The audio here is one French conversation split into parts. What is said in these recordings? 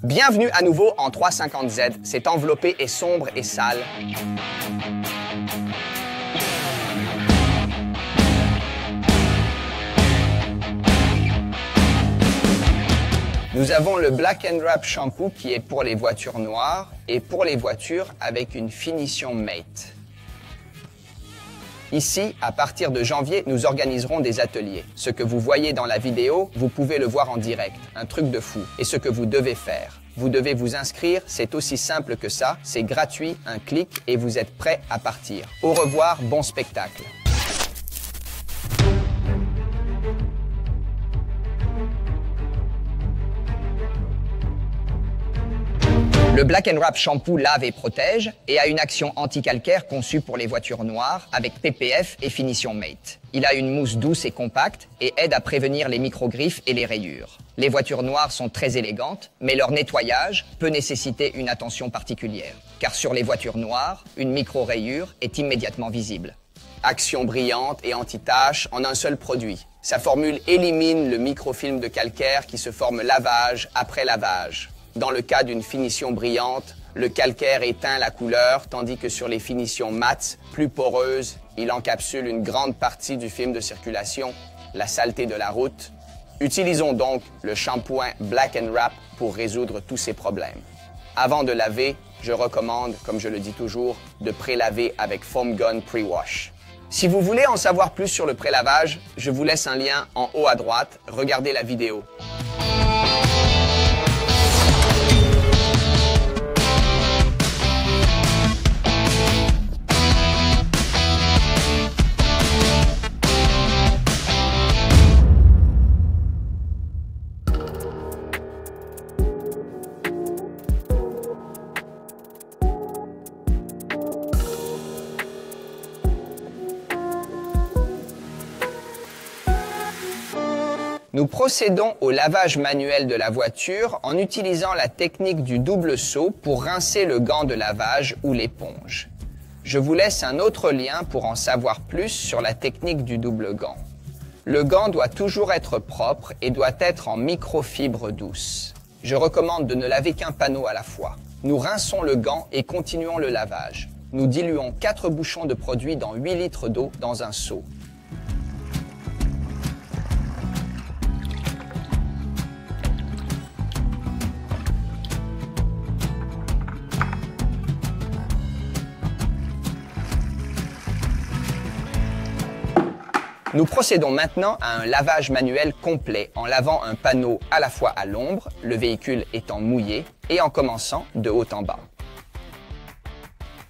Bienvenue à nouveau en 350Z, c'est enveloppé et sombre et sale. Nous avons le Black & Wrap shampoo qui est pour les voitures noires et pour les voitures avec une finition Mate. Ici, à partir de janvier, nous organiserons des ateliers. Ce que vous voyez dans la vidéo, vous pouvez le voir en direct, un truc de fou. Et ce que vous devez faire, vous devez vous inscrire, c'est aussi simple que ça, c'est gratuit, un clic et vous êtes prêt à partir. Au revoir, bon spectacle. Le Black & Wrap shampoo lave et protège et a une action anti-calcaire conçue pour les voitures noires avec PPF et finition Mate. Il a une mousse douce et compacte et aide à prévenir les micro-griffes et les rayures. Les voitures noires sont très élégantes, mais leur nettoyage peut nécessiter une attention particulière. Car sur les voitures noires, une micro-rayure est immédiatement visible. Action brillante et anti-tache en un seul produit. Sa formule élimine le microfilm de calcaire qui se forme lavage après lavage. Dans le cas d'une finition brillante, le calcaire éteint la couleur, tandis que sur les finitions mates, plus poreuses, il encapsule une grande partie du film de circulation, la saleté de la route. Utilisons donc le shampoing Black & Wrap pour résoudre tous ces problèmes. Avant de laver, je recommande, comme je le dis toujours, de pré-laver avec Foam Gun Pre-Wash. Si vous voulez en savoir plus sur le pré-lavage, je vous laisse un lien en haut à droite. Regardez la vidéo. Nous procédons au lavage manuel de la voiture en utilisant la technique du double saut pour rincer le gant de lavage ou l'éponge. Je vous laisse un autre lien pour en savoir plus sur la technique du double gant. Le gant doit toujours être propre et doit être en microfibre douce. Je recommande de ne laver qu'un panneau à la fois. Nous rinçons le gant et continuons le lavage. Nous diluons 4 bouchons de produit dans 8 litres d'eau dans un seau. Nous procédons maintenant à un lavage manuel complet en lavant un panneau à la fois à l'ombre, le véhicule étant mouillé, et en commençant de haut en bas.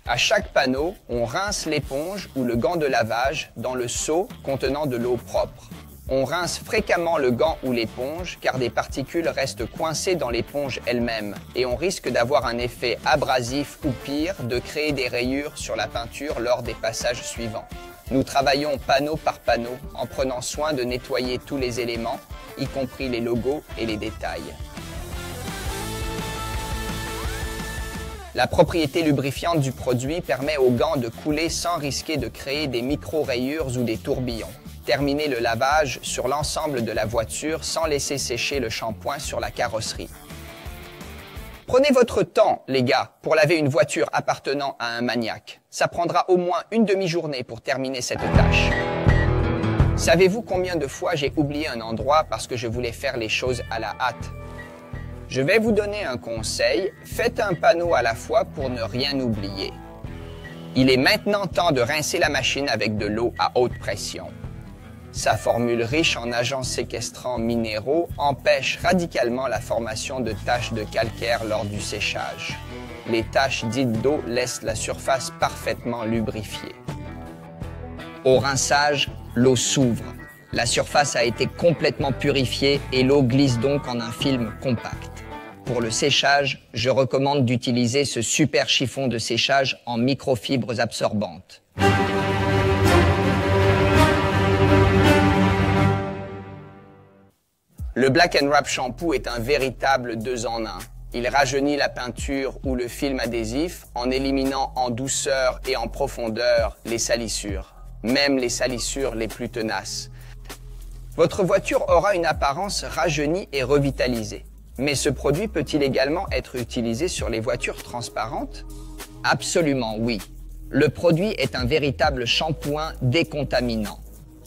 À chaque panneau, on rince l'éponge ou le gant de lavage dans le seau contenant de l'eau propre. On rince fréquemment le gant ou l'éponge car des particules restent coincées dans l'éponge elle-même et on risque d'avoir un effet abrasif ou pire, de créer des rayures sur la peinture lors des passages suivants. Nous travaillons panneau par panneau en prenant soin de nettoyer tous les éléments, y compris les logos et les détails. La propriété lubrifiante du produit permet au gant de couler sans risquer de créer des micro-rayures ou des tourbillons. Terminez le lavage sur l'ensemble de la voiture sans laisser sécher le shampoing sur la carrosserie. Prenez votre temps, les gars, pour laver une voiture appartenant à un maniaque. Ça prendra au moins une demi-journée pour terminer cette tâche. Savez-vous combien de fois j'ai oublié un endroit parce que je voulais faire les choses à la hâte? Je vais vous donner un conseil, faites un panneau à la fois pour ne rien oublier. Il est maintenant temps de rincer la machine avec de l'eau à haute pression. Sa formule riche en agents séquestrants minéraux empêche radicalement la formation de taches de calcaire lors du séchage. Les taches dites d'eau laissent la surface parfaitement lubrifiée. Au rinçage, l'eau s'ouvre. La surface a été complètement purifiée et l'eau glisse donc en un film compact. Pour le séchage, je recommande d'utiliser ce super chiffon de séchage en microfibres absorbantes. Le Black & Wrap shampoo est un véritable 2 en 1. Il rajeunit la peinture ou le film adhésif en éliminant en douceur et en profondeur les salissures, même les salissures les plus tenaces. Votre voiture aura une apparence rajeunie et revitalisée. Mais ce produit peut-il également être utilisé sur les voitures transparentes? Absolument oui. Le produit est un véritable shampoing décontaminant.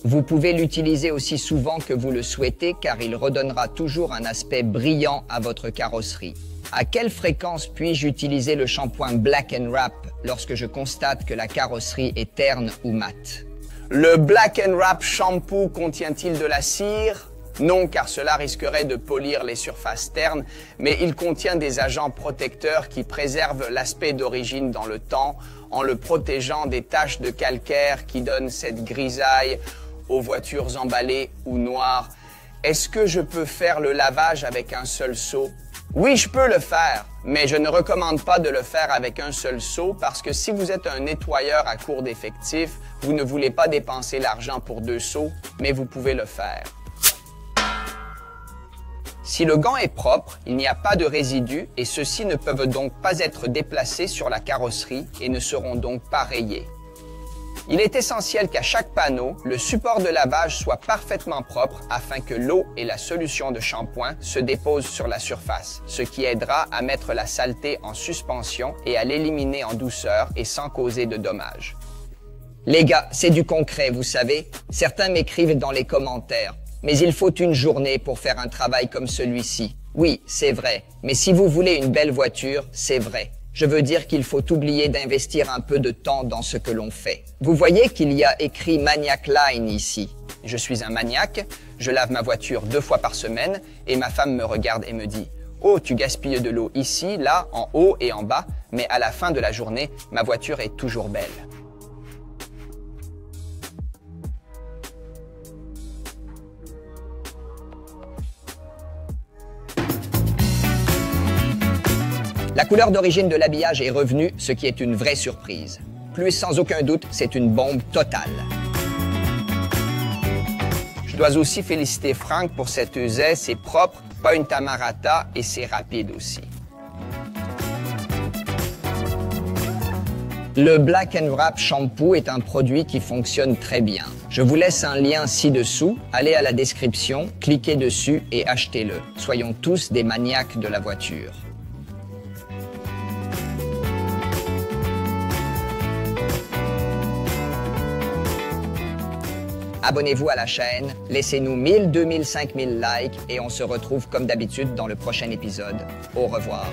Vous pouvez l'utiliser aussi souvent que vous le souhaitez car il redonnera toujours un aspect brillant à votre carrosserie. À quelle fréquence puis-je utiliser le shampoing Black & Wrap lorsque je constate que la carrosserie est terne ou mate? Le Black & Wrap shampoo contient-il de la cire? Non, car cela risquerait de polir les surfaces ternes, mais il contient des agents protecteurs qui préservent l'aspect d'origine dans le temps en le protégeant des taches de calcaire qui donnent cette grisaille aux voitures emballées ou noires. Est-ce que je peux faire le lavage avec un seul seau? Oui, je peux le faire, mais je ne recommande pas de le faire avec un seul seau parce que si vous êtes un nettoyeur à court d'effectifs, vous ne voulez pas dépenser l'argent pour 2 seaux, mais vous pouvez le faire. Si le gant est propre, il n'y a pas de résidus et ceux-ci ne peuvent donc pas être déplacés sur la carrosserie et ne seront donc pas rayés. Il est essentiel qu'à chaque panneau, le support de lavage soit parfaitement propre afin que l'eau et la solution de shampoing se déposent sur la surface, ce qui aidera à mettre la saleté en suspension et à l'éliminer en douceur et sans causer de dommages. Les gars, c'est du concret, vous savez. Certains m'écrivent dans les commentaires. Mais il faut une journée pour faire un travail comme celui-ci. Oui, c'est vrai. Mais si vous voulez une belle voiture, c'est vrai. Je veux dire qu'il faut oublier d'investir un peu de temps dans ce que l'on fait. Vous voyez qu'il y a écrit Maniac Line ici. Je suis un maniaque, je lave ma voiture 2 fois par semaine et ma femme me regarde et me dit « Oh, tu gaspilles de l'eau ici, là, en haut et en bas, mais à la fin de la journée, ma voiture est toujours belle. » La couleur d'origine de l'habillage est revenue, ce qui est une vraie surprise. Plus sans aucun doute, c'est une bombe totale. Je dois aussi féliciter Frank pour cet uset, c'est propre, pas une tamarata et c'est rapide aussi. Le Black & Wrap shampoo est un produit qui fonctionne très bien. Je vous laisse un lien ci-dessous, allez à la description, cliquez dessus et achetez-le. Soyons tous des maniaques de la voiture. Abonnez-vous à la chaîne, laissez-nous 1000, 2000, 5000 likes et on se retrouve comme d'habitude dans le prochain épisode. Au revoir.